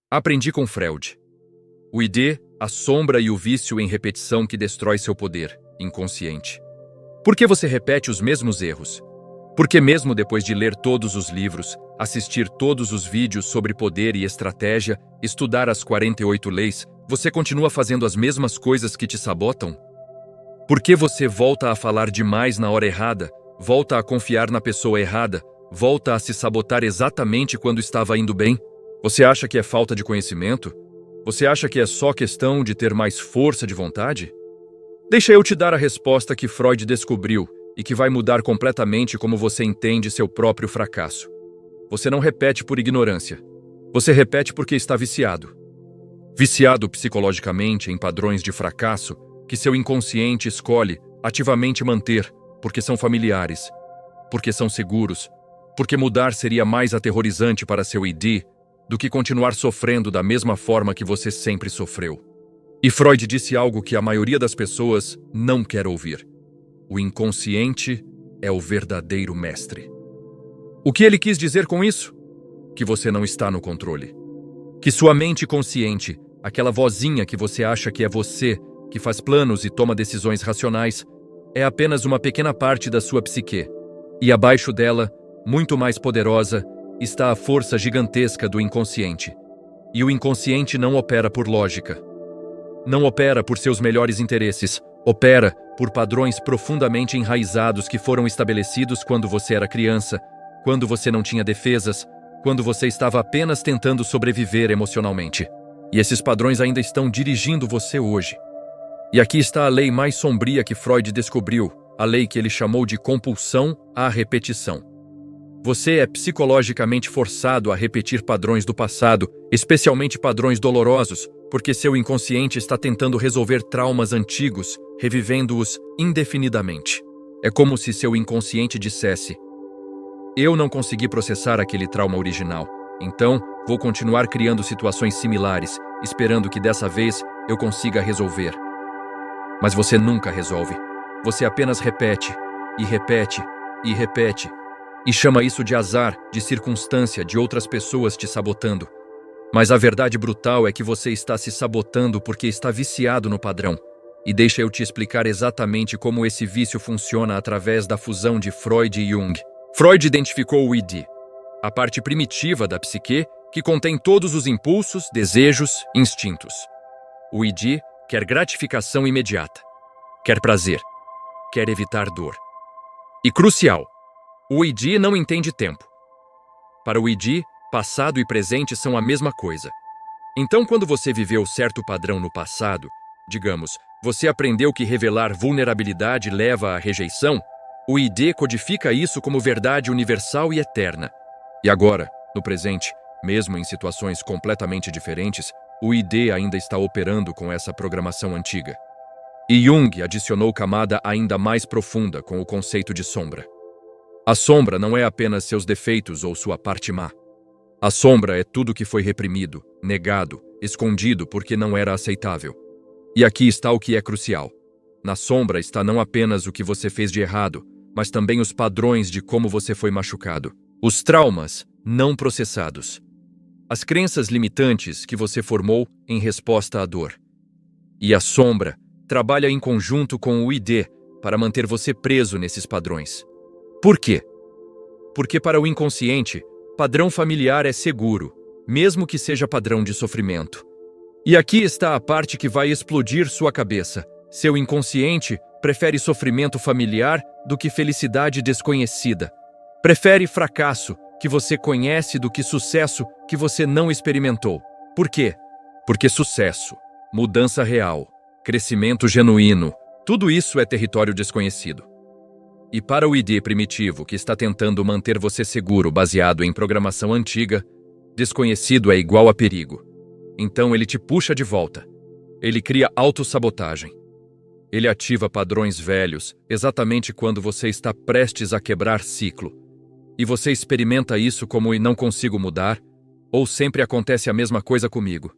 Aprendi com Freud. O ID, a sombra e o vício em repetição que destrói seu poder inconsciente. Por que você repete os mesmos erros? Porque mesmo depois de ler todos os livros, assistir todos os vídeos sobre poder e estratégia, estudar as 48 leis, você continua fazendo as mesmas coisas que te sabotam? Por que você volta a falar demais na hora errada, volta a confiar na pessoa errada, volta a se sabotar exatamente quando estava indo bem? Você acha que é falta de conhecimento? Você acha que é só questão de ter mais força de vontade? Deixa eu te dar a resposta que Freud descobriu e que vai mudar completamente como você entende seu próprio fracasso. Você não repete por ignorância. Você repete porque está viciado. Viciado psicologicamente em padrões de fracasso que seu inconsciente escolhe ativamente manter porque são familiares, porque são seguros, porque mudar seria mais aterrorizante para seu ID do que continuar sofrendo da mesma forma que você sempre sofreu. E Freud disse algo que a maioria das pessoas não quer ouvir. O inconsciente é o verdadeiro mestre. O que ele quis dizer com isso? Que você não está no controle. Que sua mente consciente, aquela vozinha que você acha que é você, que faz planos e toma decisões racionais, é apenas uma pequena parte da sua psique. E abaixo dela, muito mais poderosa, está a força gigantesca do inconsciente. E o inconsciente não opera por lógica. Não opera por seus melhores interesses. Opera por padrões profundamente enraizados que foram estabelecidos quando você era criança, quando você não tinha defesas, quando você estava apenas tentando sobreviver emocionalmente. E esses padrões ainda estão dirigindo você hoje. E aqui está a lei mais sombria que Freud descobriu, a lei que ele chamou de compulsão à repetição. Você é psicologicamente forçado a repetir padrões do passado, especialmente padrões dolorosos, porque seu inconsciente está tentando resolver traumas antigos, revivendo-os indefinidamente. É como se seu inconsciente dissesse: eu não consegui processar aquele trauma original, então vou continuar criando situações similares, esperando que dessa vez eu consiga resolver. Mas você nunca resolve. Você apenas repete, e repete, e repete. E chama isso de azar, de circunstância, de outras pessoas te sabotando. Mas a verdade brutal é que você está se sabotando porque está viciado no padrão. E deixa eu te explicar exatamente como esse vício funciona através da fusão de Freud e Jung. Freud identificou o ID, a parte primitiva da psique que contém todos os impulsos, desejos, instintos. O ID quer gratificação imediata, quer prazer, quer evitar dor. E crucial, o ID não entende tempo. Para o ID, passado e presente são a mesma coisa. Então, quando você viveu certo padrão no passado, digamos, você aprendeu que revelar vulnerabilidade leva à rejeição, o ID codifica isso como verdade universal e eterna. E agora, no presente, mesmo em situações completamente diferentes, o ID ainda está operando com essa programação antiga. E Jung adicionou camada ainda mais profunda com o conceito de sombra. A sombra não é apenas seus defeitos ou sua parte má. A sombra é tudo que foi reprimido, negado, escondido porque não era aceitável. E aqui está o que é crucial. Na sombra está não apenas o que você fez de errado, mas também os padrões de como você foi machucado. Os traumas não processados. As crenças limitantes que você formou em resposta à dor. E a sombra trabalha em conjunto com o ID para manter você preso nesses padrões. Por quê? Porque para o inconsciente, padrão familiar é seguro, mesmo que seja padrão de sofrimento. E aqui está a parte que vai explodir sua cabeça. Seu inconsciente prefere sofrimento familiar do que felicidade desconhecida. Prefere fracasso que você conhece do que sucesso que você não experimentou. Por quê? Porque sucesso, mudança real, crescimento genuíno, tudo isso é território desconhecido. E para o ID primitivo que está tentando manter você seguro baseado em programação antiga, desconhecido é igual a perigo. Então ele te puxa de volta. Ele cria autossabotagem. Ele ativa padrões velhos exatamente quando você está prestes a quebrar ciclo. E você experimenta isso como "e não consigo mudar", ou "sempre acontece a mesma coisa comigo".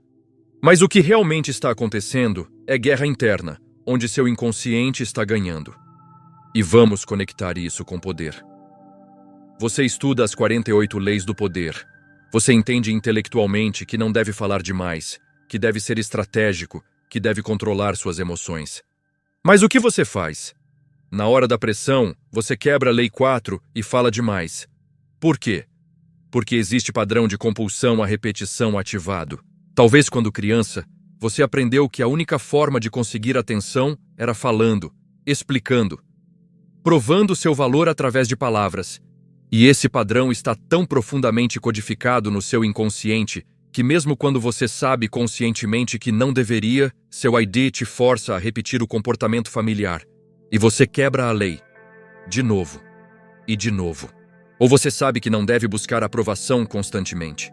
Mas o que realmente está acontecendo é guerra interna, onde seu inconsciente está ganhando. E vamos conectar isso com poder. Você estuda as 48 leis do poder. Você entende intelectualmente que não deve falar demais, que deve ser estratégico, que deve controlar suas emoções. Mas o que você faz? Na hora da pressão, você quebra a Lei 4 e fala demais. Por quê? Porque existe padrão de compulsão à repetição ativado. Talvez quando criança, você aprendeu que a única forma de conseguir atenção era falando, explicando, provando seu valor através de palavras. E esse padrão está tão profundamente codificado no seu inconsciente que mesmo quando você sabe conscientemente que não deveria, seu ID te força a repetir o comportamento familiar. E você quebra a lei. De novo. E de novo. Ou você sabe que não deve buscar aprovação constantemente.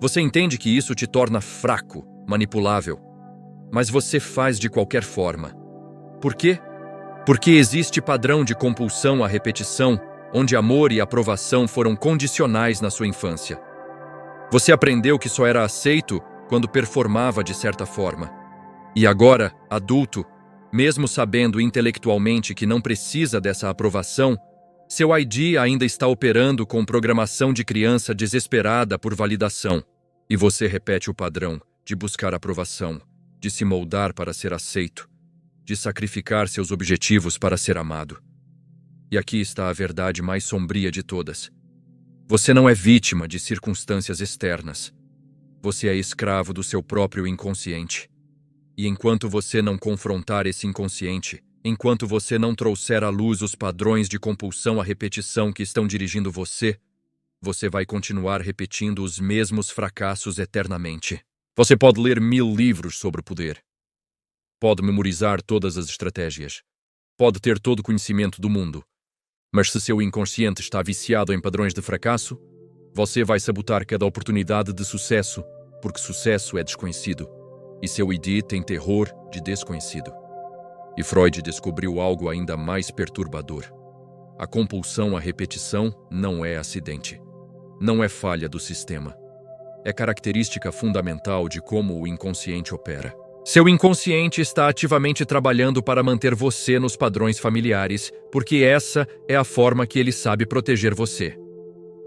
Você entende que isso te torna fraco, manipulável. Mas você faz de qualquer forma. Por quê? Porque existe padrão de compulsão à repetição, onde amor e aprovação foram condicionais na sua infância. Você aprendeu que só era aceito quando performava de certa forma. E agora, adulto, mesmo sabendo intelectualmente que não precisa dessa aprovação, seu ID ainda está operando com programação de criança desesperada por validação. E você repete o padrão de buscar aprovação, de se moldar para ser aceito, de sacrificar seus objetivos para ser amado. E aqui está a verdade mais sombria de todas. Você não é vítima de circunstâncias externas. Você é escravo do seu próprio inconsciente. E enquanto você não confrontar esse inconsciente, enquanto você não trouxer à luz os padrões de compulsão à repetição que estão dirigindo você, você vai continuar repetindo os mesmos fracassos eternamente. Você pode ler 1000 livros sobre o poder. Pode memorizar todas as estratégias. Pode ter todo o conhecimento do mundo. Mas se seu inconsciente está viciado em padrões de fracasso, você vai sabotar cada oportunidade de sucesso, porque sucesso é desconhecido, e seu ID tem terror de desconhecido. E Freud descobriu algo ainda mais perturbador. A compulsão à repetição não é acidente. Não é falha do sistema. É característica fundamental de como o inconsciente opera. Seu inconsciente está ativamente trabalhando para manter você nos padrões familiares, porque essa é a forma que ele sabe proteger você.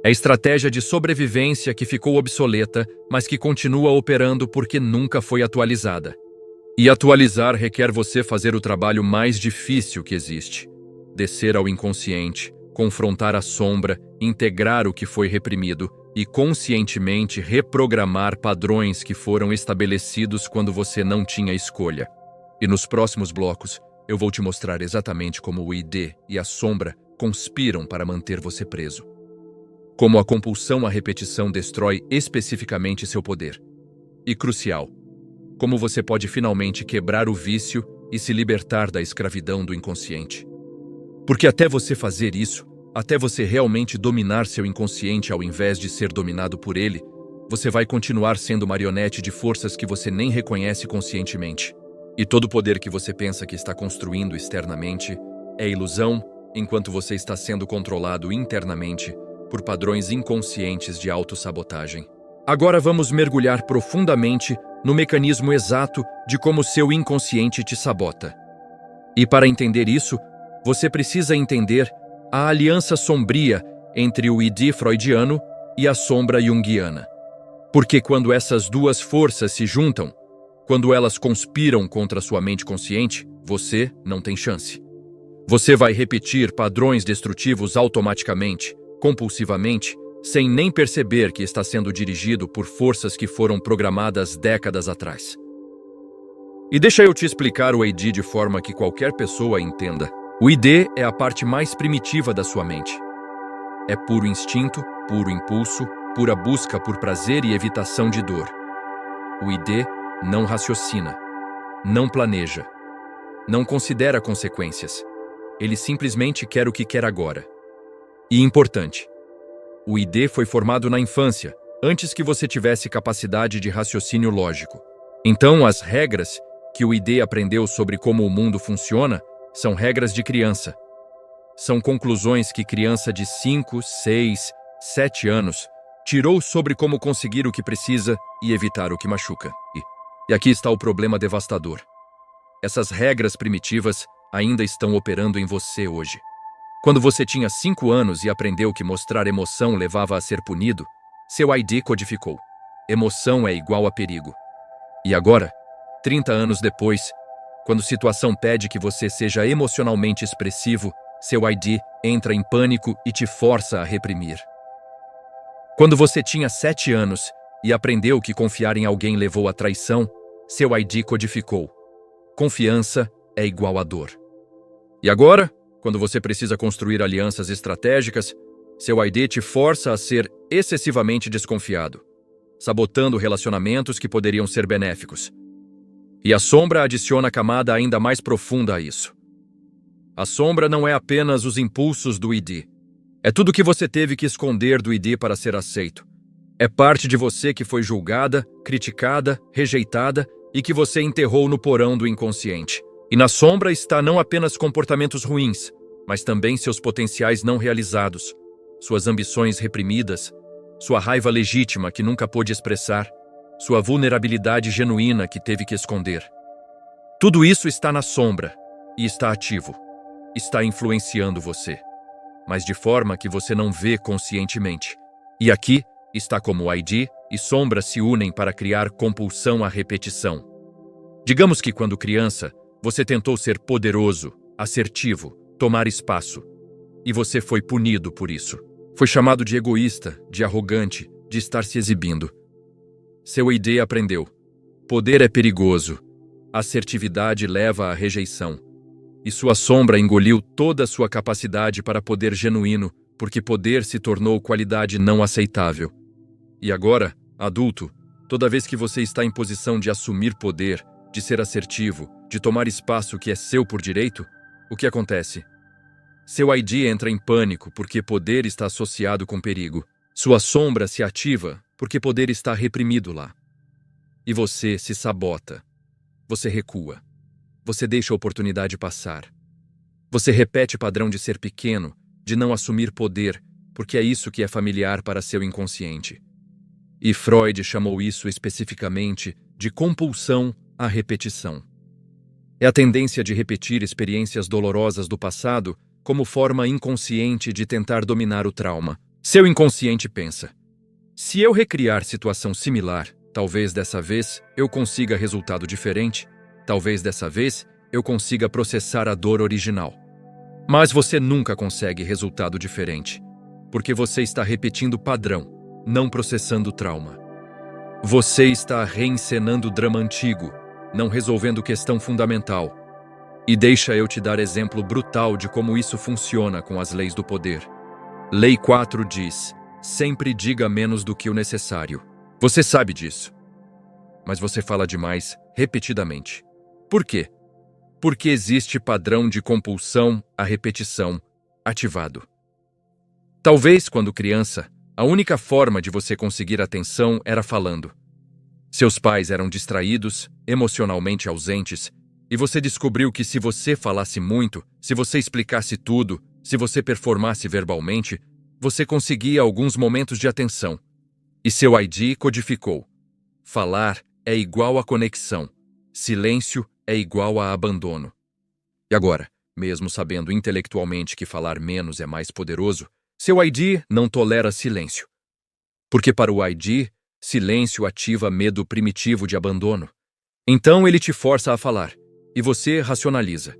É a estratégia de sobrevivência que ficou obsoleta, mas que continua operando porque nunca foi atualizada. E atualizar requer você fazer o trabalho mais difícil que existe. Descer ao inconsciente, confrontar a sombra, integrar o que foi reprimido e conscientemente reprogramar padrões que foram estabelecidos quando você não tinha escolha. E nos próximos blocos, eu vou te mostrar exatamente como o ID e a sombra conspiram para manter você preso. Como a compulsão à repetição destrói especificamente seu poder. E crucial, como você pode finalmente quebrar o vício e se libertar da escravidão do inconsciente. Porque até você fazer isso, até você realmente dominar seu inconsciente ao invés de ser dominado por ele, você vai continuar sendo marionete de forças que você nem reconhece conscientemente. E todo o poder que você pensa que está construindo externamente é ilusão, enquanto você está sendo controlado internamente por padrões inconscientes de autossabotagem. Agora vamos mergulhar profundamente no mecanismo exato de como seu inconsciente te sabota. E para entender isso, você precisa entender a aliança sombria entre o ID freudiano e a sombra junguiana. Porque quando essas duas forças se juntam, quando elas conspiram contra sua mente consciente, você não tem chance. Você vai repetir padrões destrutivos automaticamente, compulsivamente, sem nem perceber que está sendo dirigido por forças que foram programadas décadas atrás. E deixa eu te explicar o ID de forma que qualquer pessoa entenda. O ID é a parte mais primitiva da sua mente. É puro instinto, puro impulso, pura busca por prazer e evitação de dor. O ID não raciocina, não planeja, não considera consequências. Ele simplesmente quer o que quer agora. E importante, o ID foi formado na infância, antes que você tivesse capacidade de raciocínio lógico. Então, as regras que o ID aprendeu sobre como o mundo funciona são regras de criança. São conclusões que criança de 5, 6, 7 anos tirou sobre como conseguir o que precisa e evitar o que machuca. E aqui está o problema devastador. Essas regras primitivas ainda estão operando em você hoje. Quando você tinha 5 anos e aprendeu que mostrar emoção levava a ser punido, Seu ID codificou. Emoção é igual a perigo. E agora, 30 anos depois, quando situação pede que você seja emocionalmente expressivo, seu ID entra em pânico e te força a reprimir. Quando você tinha 7 anos e aprendeu que confiar em alguém levou à traição, seu ID codificou. Confiança é igual a dor. E agora, quando você precisa construir alianças estratégicas, seu ID te força a ser excessivamente desconfiado, sabotando relacionamentos que poderiam ser benéficos. E a sombra adiciona camada ainda mais profunda a isso. A sombra não é apenas os impulsos do ID. É tudo que você teve que esconder do ID para ser aceito. É parte de você que foi julgada, criticada, rejeitada e que você enterrou no porão do inconsciente. E na sombra está não apenas comportamentos ruins, mas também seus potenciais não realizados, suas ambições reprimidas, sua raiva legítima que nunca pôde expressar, sua vulnerabilidade genuína que teve que esconder. Tudo isso está na sombra e está ativo. Está influenciando você, mas de forma que você não vê conscientemente. E aqui está como o ID e sombra se unem para criar compulsão à repetição. Digamos que quando criança, você tentou ser poderoso, assertivo, tomar espaço, e você foi punido por isso. Foi chamado de egoísta, de arrogante, de estar se exibindo. Seu ID aprendeu. Poder é perigoso. Assertividade leva à rejeição. E sua sombra engoliu toda a sua capacidade para poder genuíno, porque poder se tornou qualidade não aceitável. E agora, adulto, toda vez que você está em posição de assumir poder, de ser assertivo, de tomar espaço que é seu por direito, o que acontece? Seu ID entra em pânico porque poder está associado com perigo. Sua sombra se ativa porque poder está reprimido lá. E você se sabota. Você recua. Você deixa a oportunidade passar. Você repete o padrão de ser pequeno, de não assumir poder, porque é isso que é familiar para seu inconsciente. E Freud chamou isso especificamente de compulsão à repetição. É a tendência de repetir experiências dolorosas do passado como forma inconsciente de tentar dominar o trauma. Seu inconsciente pensa: se eu recriar situação similar, talvez dessa vez eu consiga resultado diferente, talvez dessa vez eu consiga processar a dor original. Mas você nunca consegue resultado diferente, porque você está repetindo padrão, não processando trauma. Você está reencenando drama antigo, não resolvendo questão fundamental. E deixa eu te dar exemplo brutal de como isso funciona com as leis do poder. Lei 4 diz: sempre diga menos do que o necessário. Você sabe disso. Mas você fala demais, repetidamente. Por quê? Porque existe padrão de compulsão à repetição ativado. Talvez, quando criança, a única forma de você conseguir atenção era falando. Seus pais eram distraídos, emocionalmente ausentes, e você descobriu que se você falasse muito, se você explicasse tudo, se você performasse verbalmente, você conseguia alguns momentos de atenção. E seu ID codificou. Falar é igual a conexão. Silêncio é igual a abandono. E agora, mesmo sabendo intelectualmente que falar menos é mais poderoso, seu ID não tolera silêncio. Porque para o ID, silêncio ativa medo primitivo de abandono. Então ele te força a falar. E você racionaliza.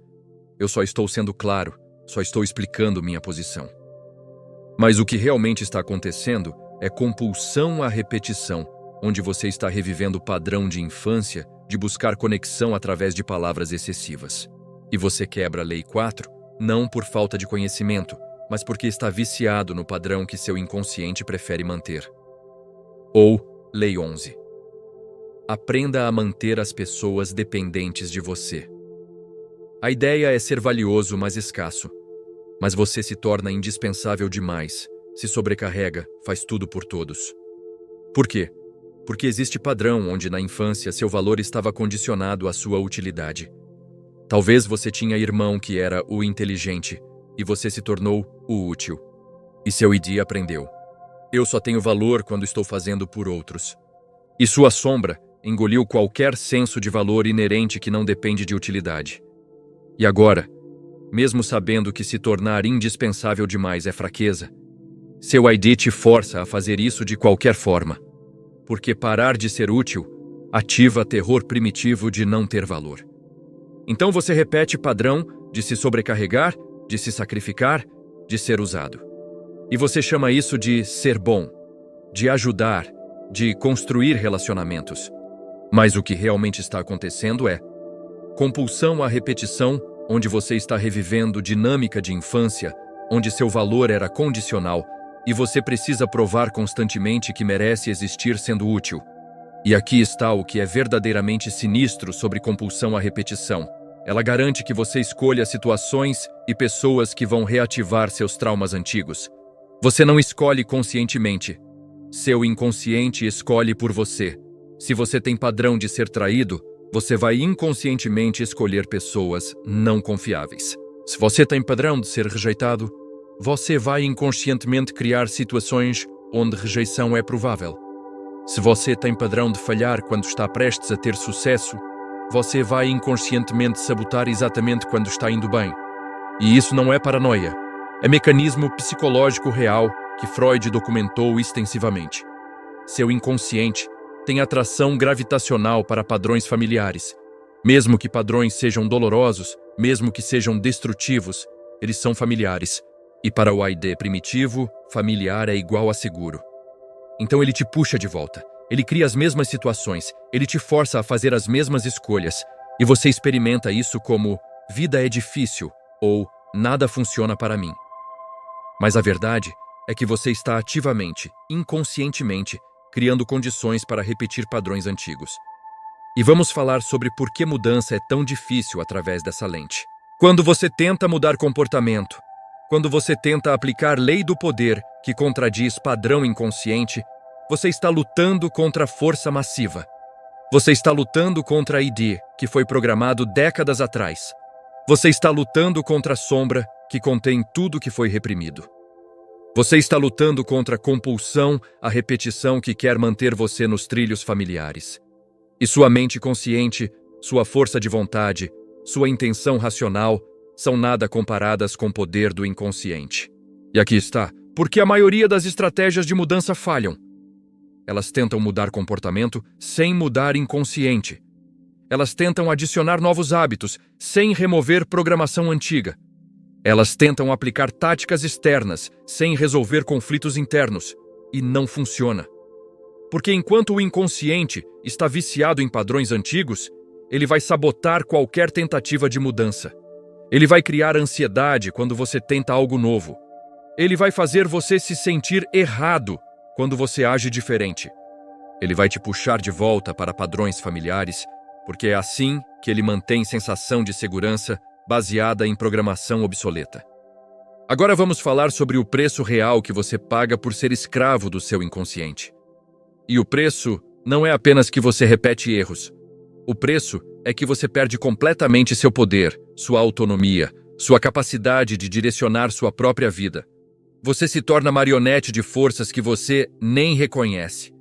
Eu só estou sendo claro, só estou explicando minha posição. Mas o que realmente está acontecendo é compulsão à repetição, onde você está revivendo o padrão de infância de buscar conexão através de palavras excessivas. E você quebra a Lei 4, não por falta de conhecimento, mas porque está viciado no padrão que seu inconsciente prefere manter. Ou Lei 11. Aprenda a manter as pessoas dependentes de você. A ideia é ser valioso, mas escasso. Mas você se torna indispensável demais, se sobrecarrega, faz tudo por todos. Por quê? Porque existe padrão onde na infância seu valor estava condicionado à sua utilidade. Talvez você tinha irmão que era o inteligente e você se tornou o útil. E seu ID aprendeu. Eu só tenho valor quando estou fazendo por outros. E sua sombra engoliu qualquer senso de valor inerente que não depende de utilidade. E agora, mesmo sabendo que se tornar indispensável demais é fraqueza, Seu ID te força a fazer isso de qualquer forma, porque parar de ser útil ativa terror primitivo de não ter valor. Então você repete padrão de se sobrecarregar, de se sacrificar, de ser usado. E você chama isso de ser bom, de ajudar, de construir relacionamentos. Mas o que realmente está acontecendo é compulsão à repetição, onde você está revivendo dinâmica de infância, onde seu valor era condicional e você precisa provar constantemente que merece existir sendo útil. E aqui está o que é verdadeiramente sinistro sobre compulsão à repetição. Ela garante que você escolha situações e pessoas que vão reativar seus traumas antigos. Você não escolhe conscientemente. Seu inconsciente escolhe por você. Se você tem padrão de ser traído, você vai inconscientemente escolher pessoas não confiáveis. Se você tem padrão de ser rejeitado, você vai inconscientemente criar situações onde rejeição é provável. Se você tem padrão de falhar quando está prestes a ter sucesso, você vai inconscientemente sabotar exatamente quando está indo bem. E isso não é paranoia. É mecanismo psicológico real que Freud documentou extensivamente. Seu inconsciente tem atração gravitacional para padrões familiares. Mesmo que padrões sejam dolorosos, mesmo que sejam destrutivos, eles são familiares. E para o ID primitivo, familiar é igual a seguro. Então ele te puxa de volta. Ele cria as mesmas situações. Ele te força a fazer as mesmas escolhas. E você experimenta isso como vida é difícil ou nada funciona para mim. Mas a verdade é que você está ativamente, inconscientemente, criando condições para repetir padrões antigos. E vamos falar sobre por que mudança é tão difícil através dessa lente. Quando você tenta mudar comportamento, quando você tenta aplicar lei do poder que contradiz padrão inconsciente, você está lutando contra a força massiva. Você está lutando contra a ID, que foi programado décadas atrás. Você está lutando contra a sombra, que contém tudo que foi reprimido. Você está lutando contra a compulsão, a repetição que quer manter você nos trilhos familiares. E sua mente consciente, sua força de vontade, sua intenção racional, são nada comparadas com o poder do inconsciente. E aqui está, porque a maioria das estratégias de mudança falham. Elas tentam mudar comportamento sem mudar inconsciente. Elas tentam adicionar novos hábitos sem remover programação antiga. Elas tentam aplicar táticas externas sem resolver conflitos internos. E não funciona. Porque enquanto o inconsciente está viciado em padrões antigos, ele vai sabotar qualquer tentativa de mudança. Ele vai criar ansiedade quando você tenta algo novo. Ele vai fazer você se sentir errado quando você age diferente. Ele vai te puxar de volta para padrões familiares, porque é assim que ele mantém sensação de segurança baseada em programação obsoleta. Agora vamos falar sobre o preço real que você paga por ser escravo do seu inconsciente. E o preço não é apenas que você repete erros. O preço é que você perde completamente seu poder, sua autonomia, sua capacidade de direcionar sua própria vida. Você se torna marionete de forças que você nem reconhece.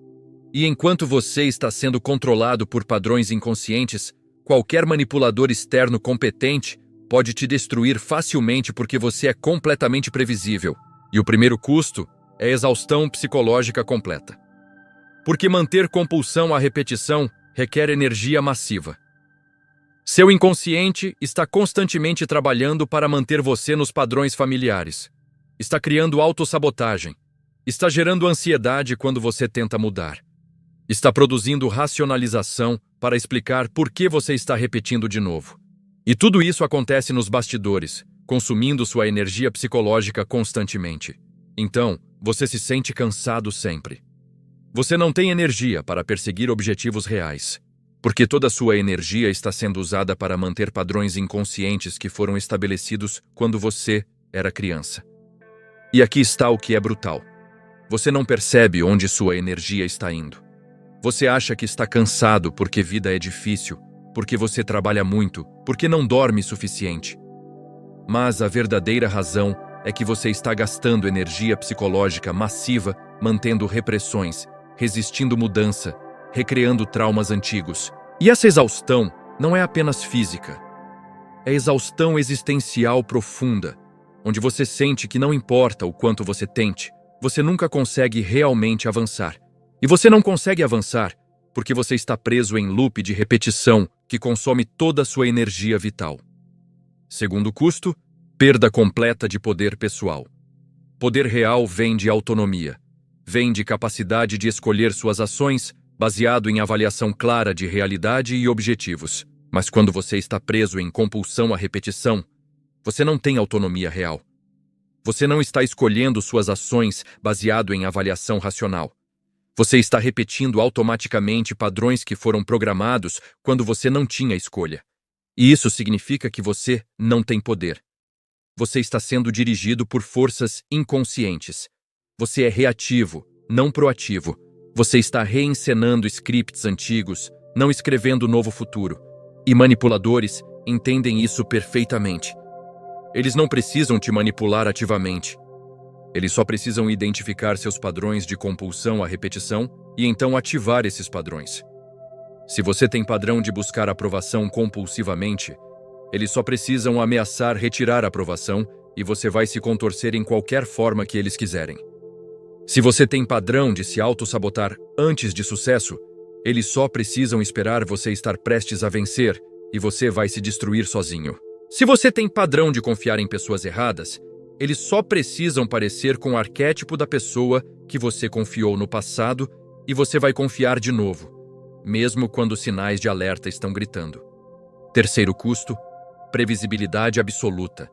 E enquanto você está sendo controlado por padrões inconscientes, qualquer manipulador externo competente pode te destruir facilmente porque você é completamente previsível. E o primeiro custo é exaustão psicológica completa. Porque manter compulsão à repetição requer energia massiva. Seu inconsciente está constantemente trabalhando para manter você nos padrões familiares. Está criando autossabotagem. Está gerando ansiedade quando você tenta mudar. Está produzindo racionalização para explicar por que você está repetindo de novo. E tudo isso acontece nos bastidores, consumindo sua energia psicológica constantemente. Então, você se sente cansado sempre. Você não tem energia para perseguir objetivos reais, porque toda sua energia está sendo usada para manter padrões inconscientes que foram estabelecidos quando você era criança. E aqui está o que é brutal. Você não percebe onde sua energia está indo. Você acha que está cansado porque vida é difícil, porque você trabalha muito, porque não dorme suficiente. Mas a verdadeira razão é que você está gastando energia psicológica massiva, mantendo repressões, resistindo mudança, recriando traumas antigos. E essa exaustão não é apenas física. É exaustão existencial profunda, onde você sente que não importa o quanto você tente, você nunca consegue realmente avançar. E você não consegue avançar porque você está preso em loop de repetição que consome toda a sua energia vital. Segundo custo, perda completa de poder pessoal. Poder real vem de autonomia. Vem de capacidade de escolher suas ações baseado em avaliação clara de realidade e objetivos. Mas quando você está preso em compulsão à repetição, você não tem autonomia real. Você não está escolhendo suas ações baseado em avaliação racional. Você está repetindo automaticamente padrões que foram programados quando você não tinha escolha. E isso significa que você não tem poder. Você está sendo dirigido por forças inconscientes. Você é reativo, não proativo. Você está reencenando scripts antigos, não escrevendo novo futuro. E manipuladores entendem isso perfeitamente. Eles não precisam te manipular ativamente. Eles só precisam identificar seus padrões de compulsão à repetição e então ativar esses padrões. Se você tem padrão de buscar aprovação compulsivamente, eles só precisam ameaçar retirar a aprovação e você vai se contorcer em qualquer forma que eles quiserem. Se você tem padrão de se auto-sabotar antes de sucesso, eles só precisam esperar você estar prestes a vencer e você vai se destruir sozinho. Se você tem padrão de confiar em pessoas erradas, eles só precisam parecer com o arquétipo da pessoa que você confiou no passado e você vai confiar de novo, mesmo quando os sinais de alerta estão gritando. Terceiro custo, previsibilidade absoluta.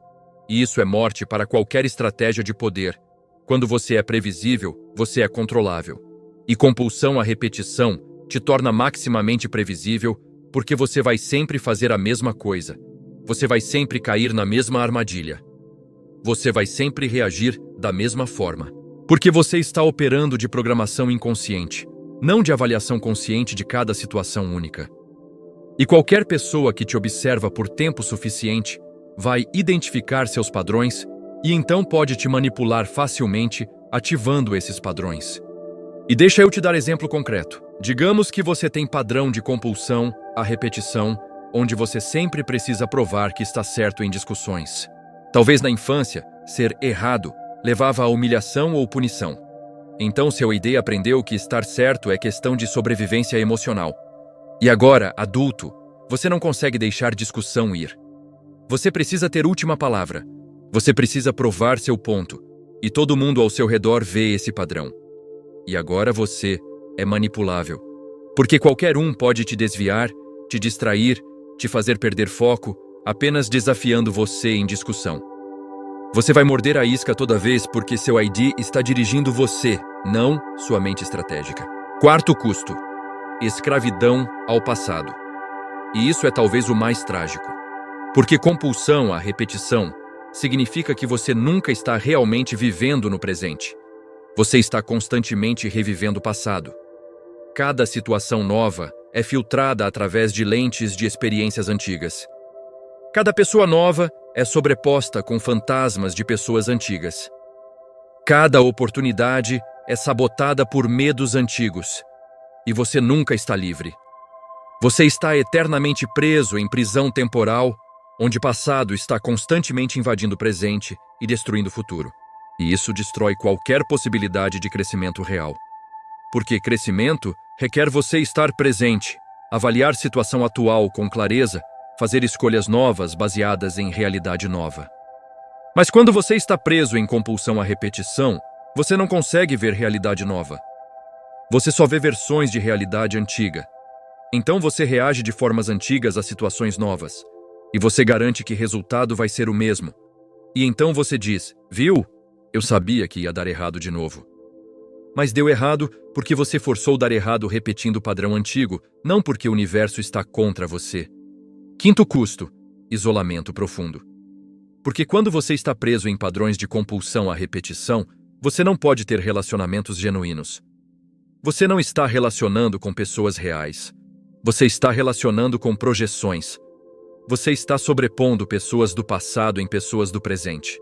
E isso é morte para qualquer estratégia de poder. Quando você é previsível, você é controlável. E compulsão à repetição te torna maximamente previsível porque você vai sempre fazer a mesma coisa. Você vai sempre cair na mesma armadilha. Você vai sempre reagir da mesma forma. Porque você está operando de programação inconsciente, não de avaliação consciente de cada situação única. E qualquer pessoa que te observa por tempo suficiente vai identificar seus padrões e então pode te manipular facilmente ativando esses padrões. E deixa eu te dar exemplo concreto. Digamos que você tem padrão de compulsão à repetição, onde você sempre precisa provar que está certo em discussões. Talvez na infância, ser errado levava a humilhação ou punição. Então seu ID aprendeu que estar certo é questão de sobrevivência emocional. E agora, adulto, você não consegue deixar discussão ir. Você precisa ter última palavra. Você precisa provar seu ponto. E todo mundo ao seu redor vê esse padrão. E agora você é manipulável. Porque qualquer um pode te desviar, te distrair, te fazer perder foco, apenas desafiando você em discussão. Você vai morder a isca toda vez porque seu ID está dirigindo você, não sua mente estratégica. Quarto custo: escravidão ao passado. E isso é talvez o mais trágico. Porque compulsão à repetição significa que você nunca está realmente vivendo no presente. Você está constantemente revivendo o passado. Cada situação nova é filtrada através de lentes de experiências antigas. Cada pessoa nova é sobreposta com fantasmas de pessoas antigas. Cada oportunidade é sabotada por medos antigos. E você nunca está livre. Você está eternamente preso em prisão temporal, onde o passado está constantemente invadindo o presente e destruindo o futuro. E isso destrói qualquer possibilidade de crescimento real. Porque crescimento requer você estar presente, avaliar a situação atual com clareza, fazer escolhas novas baseadas em realidade nova. Mas quando você está preso em compulsão à repetição, você não consegue ver realidade nova. Você só vê versões de realidade antiga. Então você reage de formas antigas a situações novas. E você garante que o resultado vai ser o mesmo. E então você diz: viu? Eu sabia que ia dar errado de novo. Mas deu errado porque você forçou dar errado repetindo o padrão antigo, não porque o universo está contra você. Quinto custo: isolamento profundo. Porque quando você está preso em padrões de compulsão à repetição, você não pode ter relacionamentos genuínos. Você não está relacionando com pessoas reais. Você está relacionando com projeções. Você está sobrepondo pessoas do passado em pessoas do presente.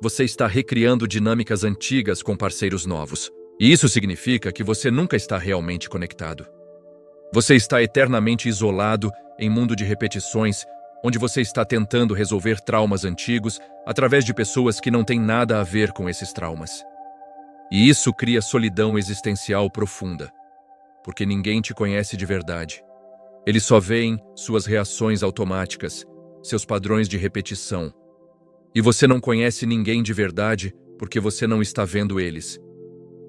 Você está recriando dinâmicas antigas com parceiros novos. E isso significa que você nunca está realmente conectado. Você está eternamente isolado em mundo de repetições, onde você está tentando resolver traumas antigos através de pessoas que não têm nada a ver com esses traumas. E isso cria solidão existencial profunda, porque ninguém te conhece de verdade. Eles só veem suas reações automáticas, seus padrões de repetição. E você não conhece ninguém de verdade porque você não está vendo eles.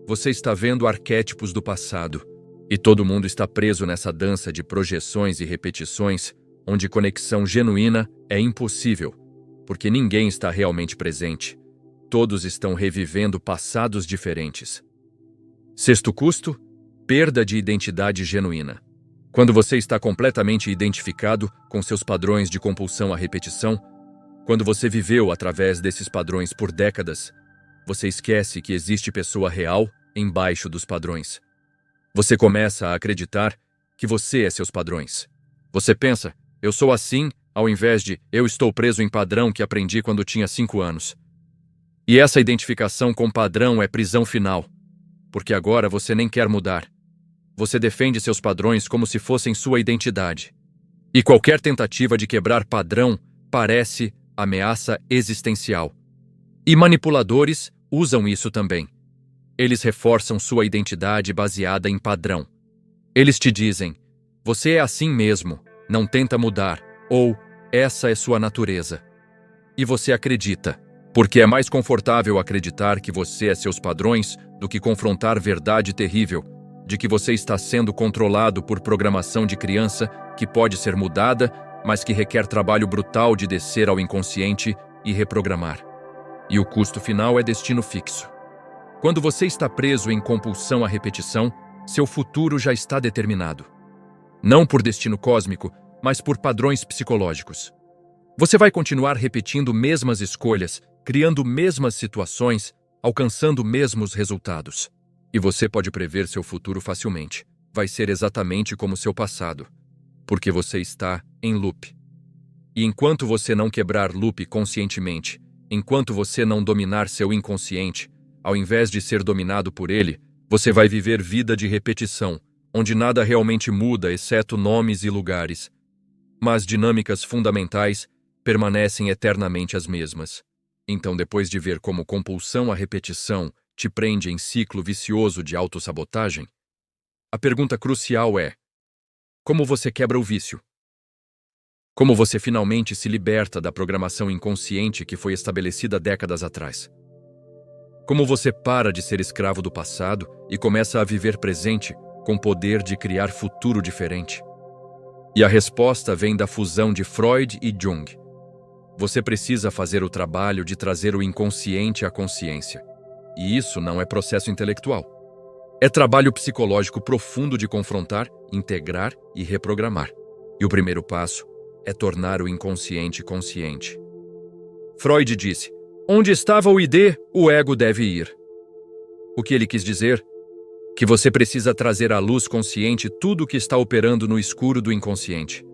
Você está vendo arquétipos do passado. E todo mundo está preso nessa dança de projeções e repetições, onde conexão genuína é impossível, porque ninguém está realmente presente. Todos estão revivendo passados diferentes. Sexto custo: perda de identidade genuína. Quando você está completamente identificado com seus padrões de compulsão à repetição, quando você viveu através desses padrões por décadas, você esquece que existe pessoa real embaixo dos padrões. Você começa a acreditar que você é seus padrões. Você pensa, eu sou assim, ao invés de eu estou preso em padrão que aprendi quando tinha 5 anos. E essa identificação com padrão é prisão final, porque agora você nem quer mudar. Você defende seus padrões como se fossem sua identidade. E qualquer tentativa de quebrar padrão parece ameaça existencial. E manipuladores usam isso também. Eles reforçam sua identidade baseada em padrão. Eles te dizem, você é assim mesmo, não tenta mudar, ou essa é sua natureza. E você acredita, porque é mais confortável acreditar que você é seus padrões do que confrontar verdade terrível, de que você está sendo controlado por programação de criança que pode ser mudada, mas que requer trabalho brutal de descer ao inconsciente e reprogramar. E o custo final é destino fixo. Quando você está preso em compulsão à repetição, seu futuro já está determinado. Não por destino cósmico, mas por padrões psicológicos. Você vai continuar repetindo mesmas escolhas, criando mesmas situações, alcançando mesmos resultados. E você pode prever seu futuro facilmente. Vai ser exatamente como seu passado, porque você está em loop. E enquanto você não quebrar loop conscientemente, enquanto você não dominar seu inconsciente, ao invés de ser dominado por ele, você vai viver vida de repetição, onde nada realmente muda exceto nomes e lugares. Mas dinâmicas fundamentais permanecem eternamente as mesmas. Então, depois de ver como compulsão à repetição te prende em ciclo vicioso de autossabotagem, a pergunta crucial é: como você quebra o vício? Como você finalmente se liberta da programação inconsciente que foi estabelecida décadas atrás? Como você para de ser escravo do passado e começa a viver presente com poder de criar futuro diferente? E a resposta vem da fusão de Freud e Jung. Você precisa fazer o trabalho de trazer o inconsciente à consciência. E isso não é processo intelectual. É trabalho psicológico profundo de confrontar, integrar e reprogramar. E o primeiro passo é tornar o inconsciente consciente. Freud disse: onde estava o ID, o ego deve ir. O que ele quis dizer? Que você precisa trazer à luz consciente tudo o que está operando no escuro do inconsciente.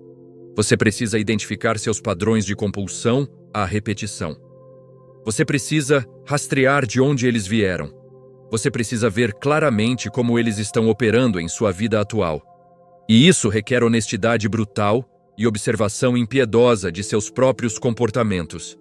Você precisa identificar seus padrões de compulsão à repetição. Você precisa rastrear de onde eles vieram. Você precisa ver claramente como eles estão operando em sua vida atual. E isso requer honestidade brutal e observação impiedosa de seus próprios comportamentos.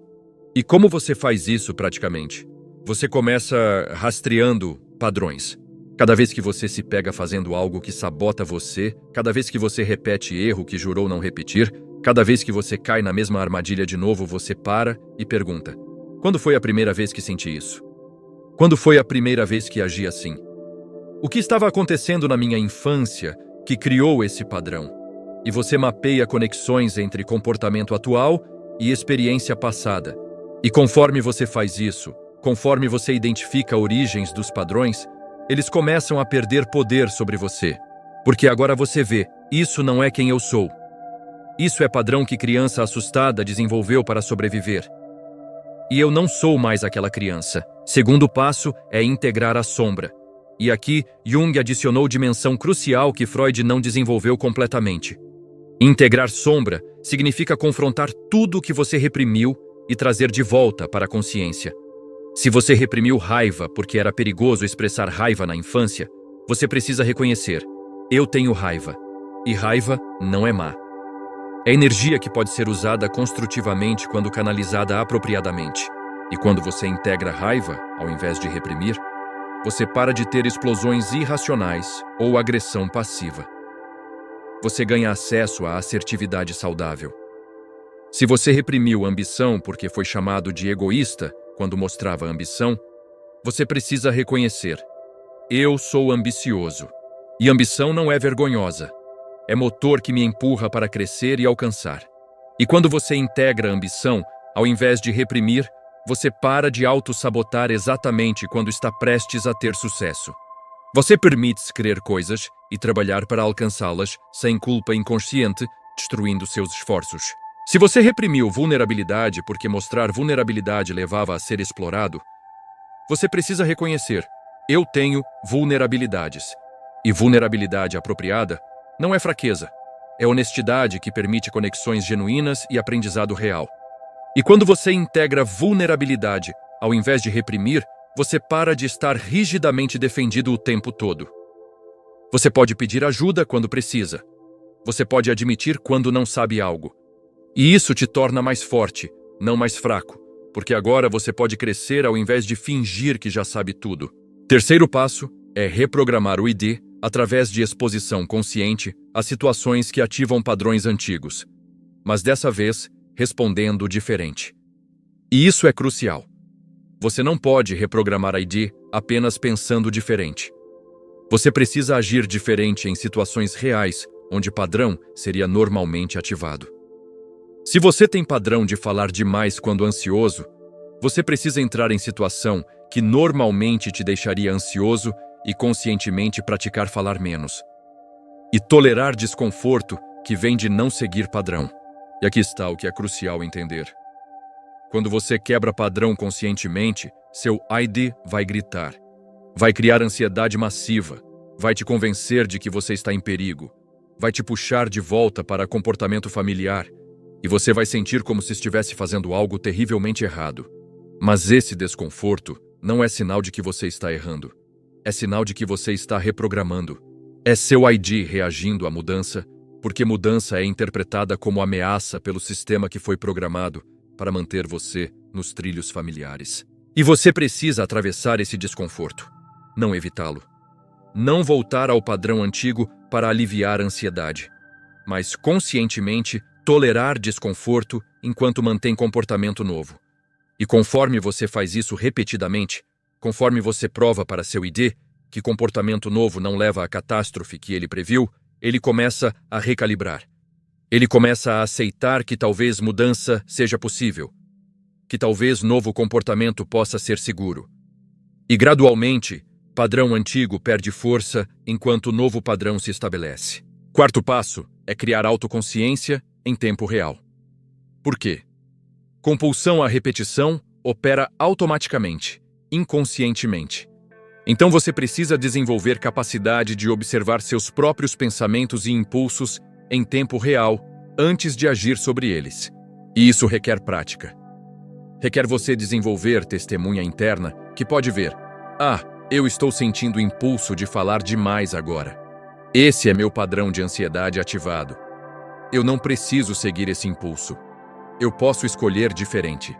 E como você faz isso praticamente? Você começa rastreando padrões. Cada vez que você se pega fazendo algo que sabota você, cada vez que você repete erro que jurou não repetir, cada vez que você cai na mesma armadilha de novo, você para e pergunta: quando foi a primeira vez que senti isso? Quando foi a primeira vez que agi assim? O que estava acontecendo na minha infância que criou esse padrão? E você mapeia conexões entre comportamento atual e experiência passada. E conforme você faz isso, conforme você identifica origens dos padrões, eles começam a perder poder sobre você. Porque agora você vê, isso não é quem eu sou. Isso é padrão que criança assustada desenvolveu para sobreviver. E eu não sou mais aquela criança. Segundo passo é integrar a sombra. E aqui, Jung adicionou dimensão crucial que Freud não desenvolveu completamente. Integrar sombra significa confrontar tudo o que você reprimiu e trazer de volta para a consciência. Se você reprimiu raiva porque era perigoso expressar raiva na infância, você precisa reconhecer: eu tenho raiva. E raiva não é má. É energia que pode ser usada construtivamente quando canalizada apropriadamente. E quando você integra raiva, ao invés de reprimir, você para de ter explosões irracionais ou agressão passiva. Você ganha acesso à assertividade saudável. Se você reprimiu a ambição porque foi chamado de egoísta quando mostrava ambição, você precisa reconhecer: eu sou ambicioso. E ambição não é vergonhosa. É motor que me empurra para crescer e alcançar. E quando você integra a ambição, ao invés de reprimir, você para de auto-sabotar exatamente quando está prestes a ter sucesso. Você permite-se querer coisas e trabalhar para alcançá-las sem culpa inconsciente, destruindo seus esforços. Se você reprimiu vulnerabilidade porque mostrar vulnerabilidade levava a ser explorado, você precisa reconhecer: eu tenho vulnerabilidades. E vulnerabilidade apropriada não é fraqueza, é honestidade que permite conexões genuínas e aprendizado real. E quando você integra vulnerabilidade, ao invés de reprimir, você para de estar rigidamente defendido o tempo todo. Você pode pedir ajuda quando precisa. Você pode admitir quando não sabe algo. E isso te torna mais forte, não mais fraco, porque agora você pode crescer ao invés de fingir que já sabe tudo. Terceiro passo é reprogramar o ID através de exposição consciente a situações que ativam padrões antigos, mas dessa vez respondendo diferente. E isso é crucial. Você não pode reprogramar a ID apenas pensando diferente. Você precisa agir diferente em situações reais, onde padrão seria normalmente ativado. Se você tem padrão de falar demais quando ansioso, você precisa entrar em situação que normalmente te deixaria ansioso e conscientemente praticar falar menos. E tolerar desconforto que vem de não seguir padrão. E aqui está o que é crucial entender. Quando você quebra padrão conscientemente, seu ID vai gritar. Vai criar ansiedade massiva. Vai te convencer de que você está em perigo. Vai te puxar de volta para comportamento familiar. E você vai sentir como se estivesse fazendo algo terrivelmente errado. Mas esse desconforto não é sinal de que você está errando. É sinal de que você está reprogramando. É seu ID reagindo à mudança, porque mudança é interpretada como ameaça pelo sistema que foi programado para manter você nos trilhos familiares. E você precisa atravessar esse desconforto, não evitá-lo. Não voltar ao padrão antigo para aliviar a ansiedade, mas conscientemente tolerar desconforto enquanto mantém comportamento novo. E conforme você faz isso repetidamente, conforme você prova para seu ID que comportamento novo não leva à catástrofe que ele previu, ele começa a recalibrar. Ele começa a aceitar que talvez mudança seja possível, que talvez novo comportamento possa ser seguro. E gradualmente, padrão antigo perde força enquanto novo padrão se estabelece. Quarto passo é criar autoconsciência em tempo real. Por quê? Compulsão à repetição opera automaticamente, inconscientemente. Então você precisa desenvolver capacidade de observar seus próprios pensamentos e impulsos em tempo real antes de agir sobre eles. E isso requer prática. Requer você desenvolver testemunha interna que pode ver: ah, eu estou sentindo o impulso de falar demais agora. Esse é meu padrão de ansiedade ativado. Eu não preciso seguir esse impulso. Eu posso escolher diferente.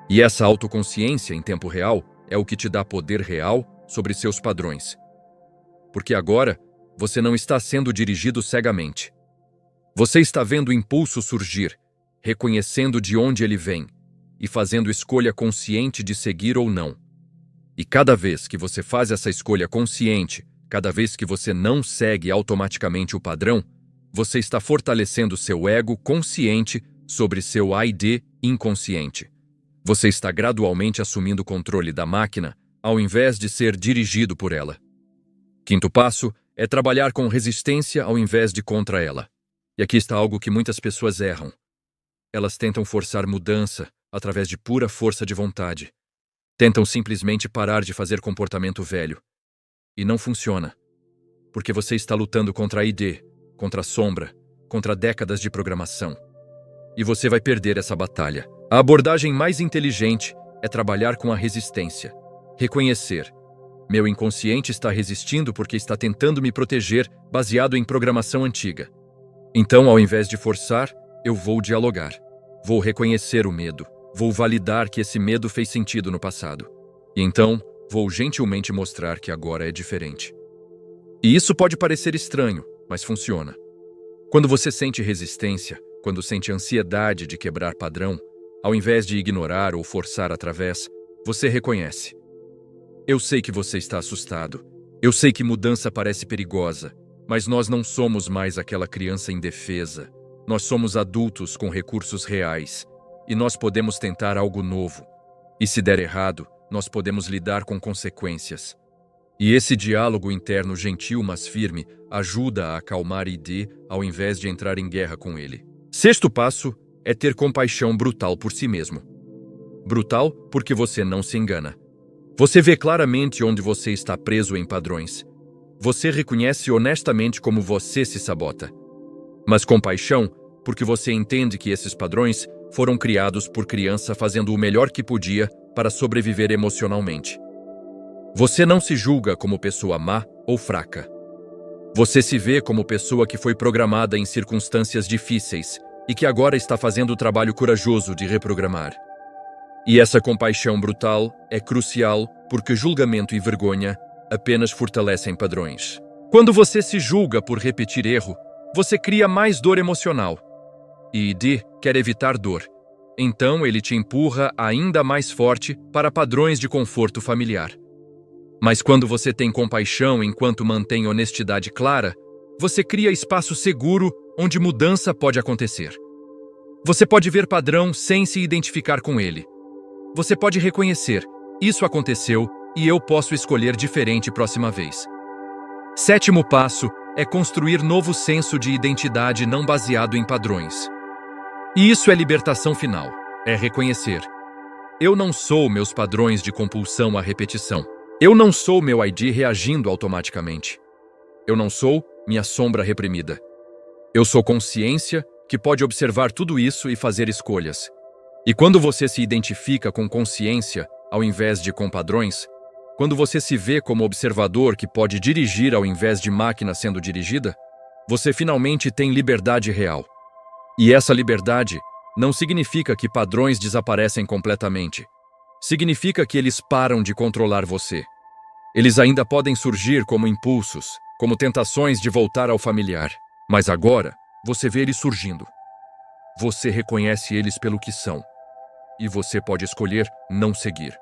E essa autoconsciência em tempo real é o que te dá poder real sobre seus padrões. Porque agora, você não está sendo dirigido cegamente. Você está vendo o impulso surgir, reconhecendo de onde ele vem e fazendo escolha consciente de seguir ou não. E cada vez que você faz essa escolha consciente, cada vez que você não segue automaticamente o padrão, você está fortalecendo seu ego consciente sobre seu ID inconsciente. Você está gradualmente assumindo o controle da máquina, ao invés de ser dirigido por ela. Quinto passo é trabalhar com resistência ao invés de contra ela. E aqui está algo que muitas pessoas erram. Elas tentam forçar mudança através de pura força de vontade. Tentam simplesmente parar de fazer comportamento velho. E não funciona. Porque você está lutando contra a ID, contra a sombra, contra décadas de programação. E você vai perder essa batalha. A abordagem mais inteligente é trabalhar com a resistência. Reconhecer: meu inconsciente está resistindo porque está tentando me proteger baseado em programação antiga. Então, ao invés de forçar, eu vou dialogar. Vou reconhecer o medo. Vou validar que esse medo fez sentido no passado. E então, vou gentilmente mostrar que agora é diferente. E isso pode parecer estranho, mas funciona. Quando você sente resistência, quando sente ansiedade de quebrar padrão, ao invés de ignorar ou forçar através, você reconhece. Eu sei que você está assustado. Eu sei que mudança parece perigosa, mas nós não somos mais aquela criança indefesa. Nós somos adultos com recursos reais, e nós podemos tentar algo novo. E se der errado, nós podemos lidar com consequências. E esse diálogo interno gentil, mas firme, ajuda a acalmar ID ao invés de entrar em guerra com ele. Sexto passo é ter compaixão brutal por si mesmo. Brutal porque você não se engana. Você vê claramente onde você está preso em padrões. Você reconhece honestamente como você se sabota. Mas compaixão porque você entende que esses padrões foram criados por criança fazendo o melhor que podia para sobreviver emocionalmente. Você não se julga como pessoa má ou fraca. Você se vê como pessoa que foi programada em circunstâncias difíceis e que agora está fazendo o trabalho corajoso de reprogramar. E essa compaixão brutal é crucial porque julgamento e vergonha apenas fortalecem padrões. Quando você se julga por repetir erro, você cria mais dor emocional. E ID quer evitar dor. Então ele te empurra ainda mais forte para padrões de conforto familiar. Mas quando você tem compaixão enquanto mantém honestidade clara, você cria espaço seguro onde mudança pode acontecer. Você pode ver padrão sem se identificar com ele. Você pode reconhecer, isso aconteceu e eu posso escolher diferente próxima vez. Sétimo passo é construir novo senso de identidade não baseado em padrões. E isso é libertação final, é reconhecer. Eu não sou meus padrões de compulsão à repetição. Eu não sou meu ID reagindo automaticamente. Eu não sou minha sombra reprimida. Eu sou consciência que pode observar tudo isso e fazer escolhas. E quando você se identifica com consciência, ao invés de com padrões, quando você se vê como observador que pode dirigir ao invés de máquina sendo dirigida, você finalmente tem liberdade real. E essa liberdade não significa que padrões desaparecem completamente. Significa que eles param de controlar você. Eles ainda podem surgir como impulsos, como tentações de voltar ao familiar. Mas agora, você vê eles surgindo. Você reconhece eles pelo que são. E você pode escolher não seguir.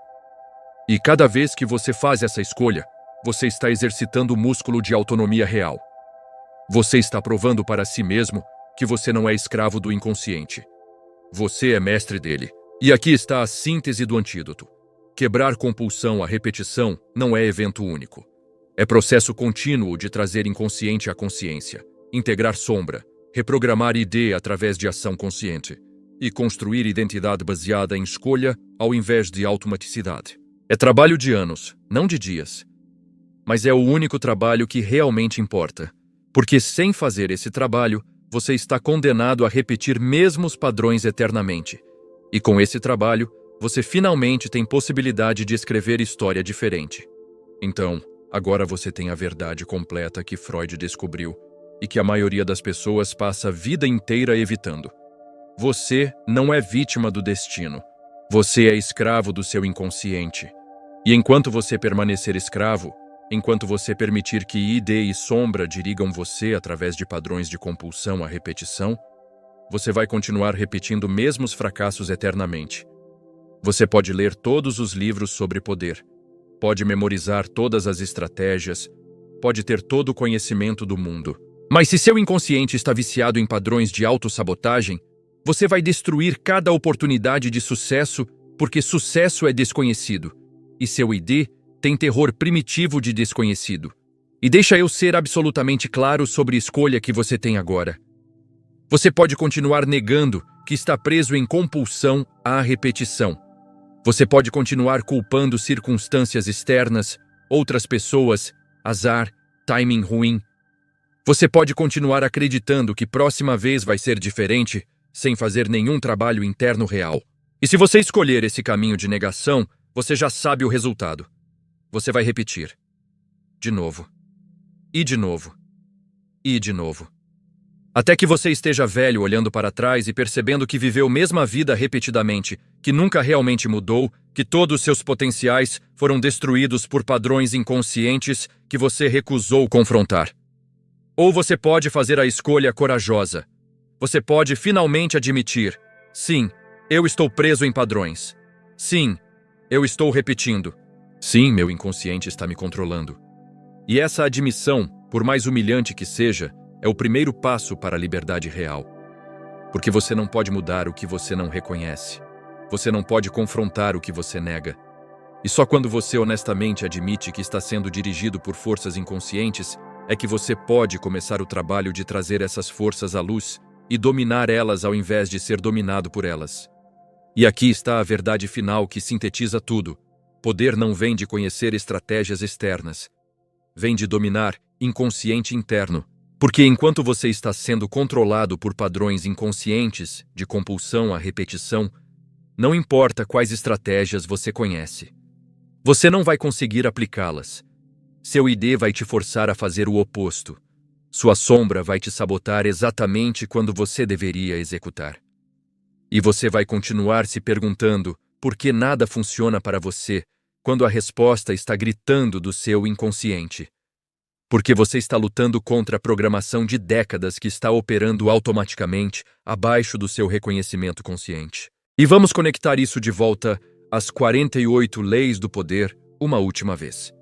E cada vez que você faz essa escolha, você está exercitando o músculo de autonomia real. Você está provando para si mesmo que você não é escravo do inconsciente. Você é mestre dele. E aqui está a síntese do antídoto. Quebrar compulsão à repetição não é evento único. É processo contínuo de trazer inconsciente à consciência, integrar sombra, reprogramar ID através de ação consciente e construir identidade baseada em escolha ao invés de automaticidade. É trabalho de anos, não de dias. Mas é o único trabalho que realmente importa, porque sem fazer esse trabalho, você está condenado a repetir mesmos padrões eternamente. E com esse trabalho, você finalmente tem possibilidade de escrever história diferente. Então, agora você tem a verdade completa que Freud descobriu e que a maioria das pessoas passa a vida inteira evitando. Você não é vítima do destino. Você é escravo do seu inconsciente. E enquanto você permanecer escravo, enquanto você permitir que ID e sombra dirigam você através de padrões de compulsão à repetição, você vai continuar repetindo mesmos fracassos eternamente. Você pode ler todos os livros sobre poder, pode memorizar todas as estratégias, pode ter todo o conhecimento do mundo. Mas se seu inconsciente está viciado em padrões de autossabotagem, você vai destruir cada oportunidade de sucesso porque sucesso é desconhecido, e seu ID tem terror primitivo de desconhecido. E deixa eu ser absolutamente claro sobre a escolha que você tem agora. Você pode continuar negando que está preso em compulsão à repetição. Você pode continuar culpando circunstâncias externas, outras pessoas, azar, timing ruim. Você pode continuar acreditando que próxima vez vai ser diferente, sem fazer nenhum trabalho interno real. E se você escolher esse caminho de negação, você já sabe o resultado. Você vai repetir. De novo. E de novo. E de novo. Até que você esteja velho olhando para trás e percebendo que viveu a mesma vida repetidamente, que nunca realmente mudou, que todos seus potenciais foram destruídos por padrões inconscientes que você recusou confrontar. Ou você pode fazer a escolha corajosa. Você pode finalmente admitir: sim, eu estou preso em padrões. Sim, eu estou repetindo. Sim, meu inconsciente está me controlando. E essa admissão, por mais humilhante que seja, é o primeiro passo para a liberdade real. Porque você não pode mudar o que você não reconhece. Você não pode confrontar o que você nega. E só quando você honestamente admite que está sendo dirigido por forças inconscientes é que você pode começar o trabalho de trazer essas forças à luz e dominar elas ao invés de ser dominado por elas. E aqui está a verdade final que sintetiza tudo. Poder não vem de conhecer estratégias externas. Vem de dominar inconsciente interno. Porque enquanto você está sendo controlado por padrões inconscientes de compulsão à repetição, não importa quais estratégias você conhece. Você não vai conseguir aplicá-las. Seu ID vai te forçar a fazer o oposto. Sua sombra vai te sabotar exatamente quando você deveria executar. E você vai continuar se perguntando por que nada funciona para você quando a resposta está gritando do seu inconsciente. Porque você está lutando contra a programação de décadas que está operando automaticamente abaixo do seu reconhecimento consciente. E vamos conectar isso de volta às 48 leis do poder uma última vez.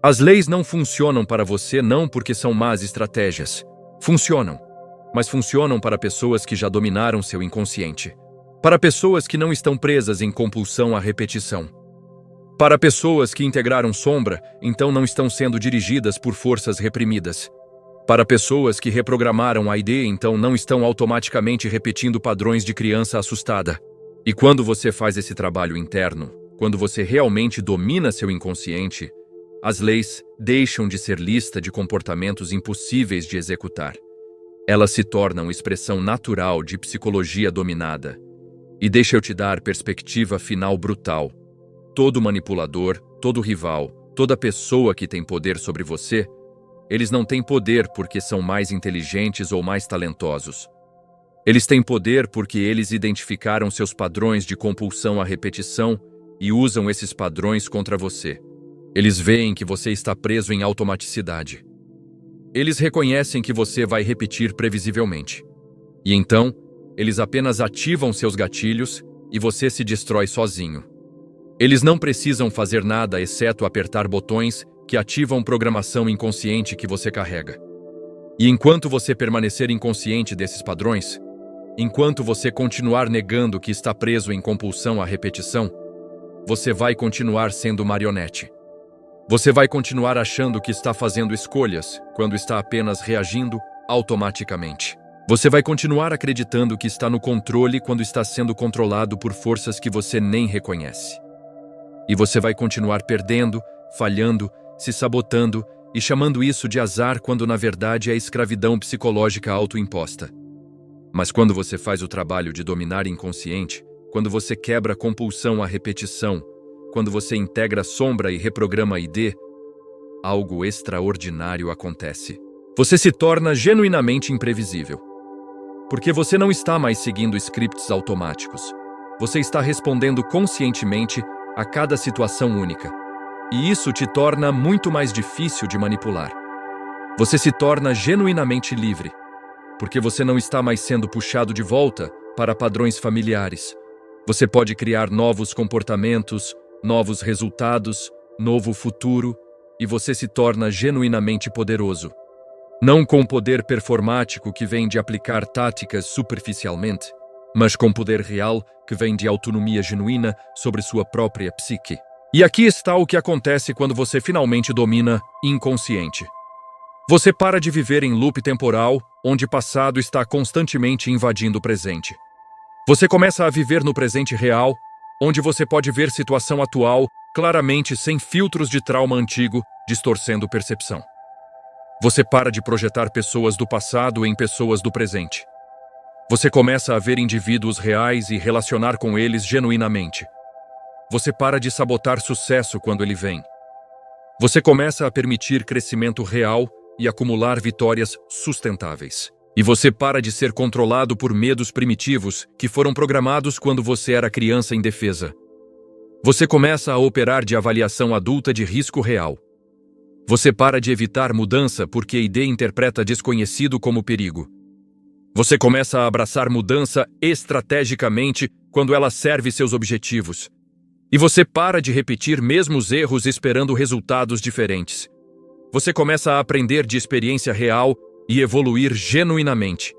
As leis não funcionam para você não porque são más estratégias. Funcionam, mas funcionam para pessoas que já dominaram seu inconsciente. Para pessoas que não estão presas em compulsão à repetição. Para pessoas que integraram sombra, então não estão sendo dirigidas por forças reprimidas. Para pessoas que reprogramaram a ID, então não estão automaticamente repetindo padrões de criança assustada. E quando você faz esse trabalho interno, quando você realmente domina seu inconsciente, as leis deixam de ser lista de comportamentos impossíveis de executar. Elas se tornam expressão natural de psicologia dominada. E deixa eu te dar perspectiva final brutal. Todo manipulador, todo rival, toda pessoa que tem poder sobre você, eles não têm poder porque são mais inteligentes ou mais talentosos. Eles têm poder porque eles identificaram seus padrões de compulsão à repetição e usam esses padrões contra você. Eles veem que você está preso em automaticidade. Eles reconhecem que você vai repetir previsivelmente. E então, eles apenas ativam seus gatilhos e você se destrói sozinho. Eles não precisam fazer nada exceto apertar botões que ativam programação inconsciente que você carrega. E enquanto você permanecer inconsciente desses padrões, enquanto você continuar negando que está preso em compulsão à repetição, você vai continuar sendo marionete. Você vai continuar achando que está fazendo escolhas quando está apenas reagindo automaticamente. Você vai continuar acreditando que está no controle quando está sendo controlado por forças que você nem reconhece. E você vai continuar perdendo, falhando, se sabotando e chamando isso de azar quando na verdade é escravidão psicológica autoimposta. Mas quando você faz o trabalho de dominar inconsciente, quando você quebra a compulsão à repetição, quando você integra a sombra e reprograma a ID, algo extraordinário acontece. Você se torna genuinamente imprevisível. Porque você não está mais seguindo scripts automáticos. Você está respondendo conscientemente a cada situação única. E isso te torna muito mais difícil de manipular. Você se torna genuinamente livre, porque você não está mais sendo puxado de volta para padrões familiares. Você pode criar novos comportamentos, novos resultados, novo futuro, e você se torna genuinamente poderoso. Não com poder performático que vem de aplicar táticas superficialmente, mas com poder real que vem de autonomia genuína sobre sua própria psique. E aqui está o que acontece quando você finalmente domina inconsciente. Você para de viver em loop temporal, onde o passado está constantemente invadindo o presente. Você começa a viver no presente real, onde você pode ver situação atual claramente sem filtros de trauma antigo, distorcendo percepção. Você para de projetar pessoas do passado em pessoas do presente. Você começa a ver indivíduos reais e relacionar com eles genuinamente. Você para de sabotar sucesso quando ele vem. Você começa a permitir crescimento real e acumular vitórias sustentáveis. E você para de ser controlado por medos primitivos que foram programados quando você era criança indefesa. Você começa a operar de avaliação adulta de risco real. Você para de evitar mudança porque a ideia interpreta desconhecido como perigo. Você começa a abraçar mudança estrategicamente quando ela serve seus objetivos. E você para de repetir mesmos erros esperando resultados diferentes. Você começa a aprender de experiência real e evoluir genuinamente.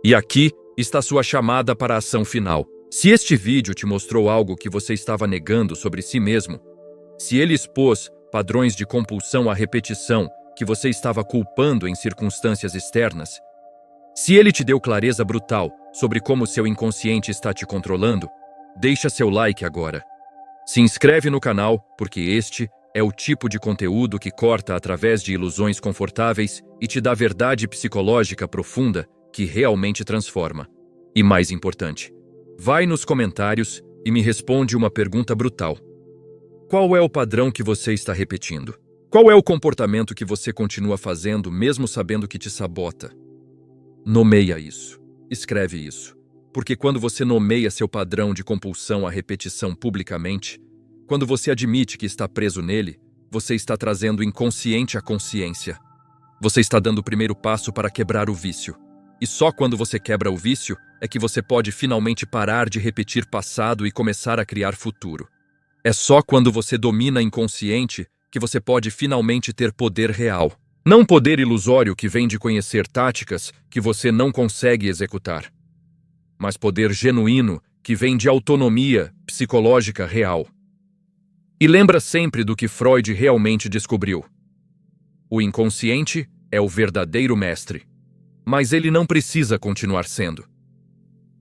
E aqui está sua chamada para a ação final. Se este vídeo te mostrou algo que você estava negando sobre si mesmo, se ele expôs padrões de compulsão à repetição que você estava culpando em circunstâncias externas, se ele te deu clareza brutal sobre como seu inconsciente está te controlando, deixa seu like agora. Se inscreve no canal, porque este é o tipo de conteúdo que corta através de ilusões confortáveis e te dá verdade psicológica profunda que realmente transforma. E mais importante, vai nos comentários e me responde uma pergunta brutal. Qual é o padrão que você está repetindo? Qual é o comportamento que você continua fazendo mesmo sabendo que te sabota? Nomeia isso. Escreve isso. Porque quando você nomeia seu padrão de compulsão à repetição publicamente, quando você admite que está preso nele, você está trazendo o inconsciente à consciência. Você está dando o primeiro passo para quebrar o vício. E só quando você quebra o vício é que você pode finalmente parar de repetir passado e começar a criar futuro. É só quando você domina inconsciente que você pode finalmente ter poder real. Não poder ilusório que vem de conhecer táticas que você não consegue executar, mas poder genuíno que vem de autonomia psicológica real. E lembra sempre do que Freud realmente descobriu. O inconsciente é o verdadeiro mestre, mas ele não precisa continuar sendo.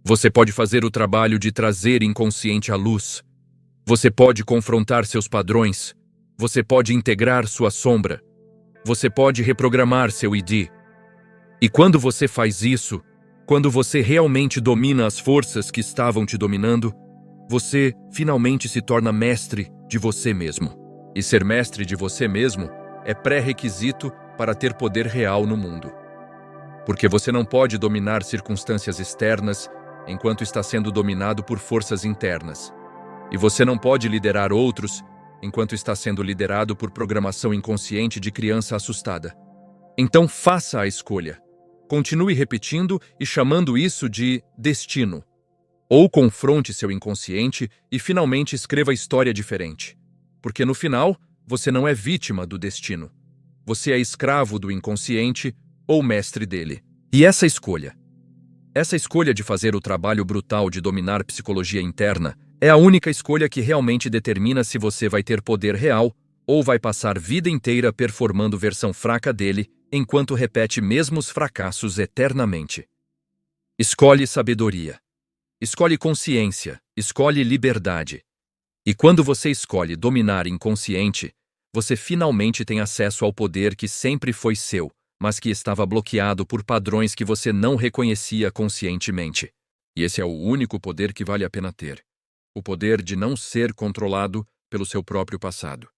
Você pode fazer o trabalho de trazer inconsciente à luz. Você pode confrontar seus padrões. Você pode integrar sua sombra. Você pode reprogramar seu ID. E quando você faz isso, quando você realmente domina as forças que estavam te dominando, você finalmente se torna mestre de você mesmo. E ser mestre de você mesmo é pré-requisito para ter poder real no mundo. Porque você não pode dominar circunstâncias externas enquanto está sendo dominado por forças internas. E você não pode liderar outros enquanto está sendo liderado por programação inconsciente de criança assustada. Então faça a escolha. Continue repetindo e chamando isso de destino. Ou confronte seu inconsciente e finalmente escreva história diferente. Porque no final, você não é vítima do destino. Você é escravo do inconsciente ou mestre dele. E essa escolha de fazer o trabalho brutal de dominar psicologia interna, é a única escolha que realmente determina se você vai ter poder real ou vai passar vida inteira performando versão fraca dele enquanto repete mesmos fracassos eternamente. Escolhe sabedoria. Escolhe consciência. Escolhe liberdade. E quando você escolhe dominar inconsciente, você finalmente tem acesso ao poder que sempre foi seu, mas que estava bloqueado por padrões que você não reconhecia conscientemente. E esse é o único poder que vale a pena ter. O poder de não ser controlado pelo seu próprio passado.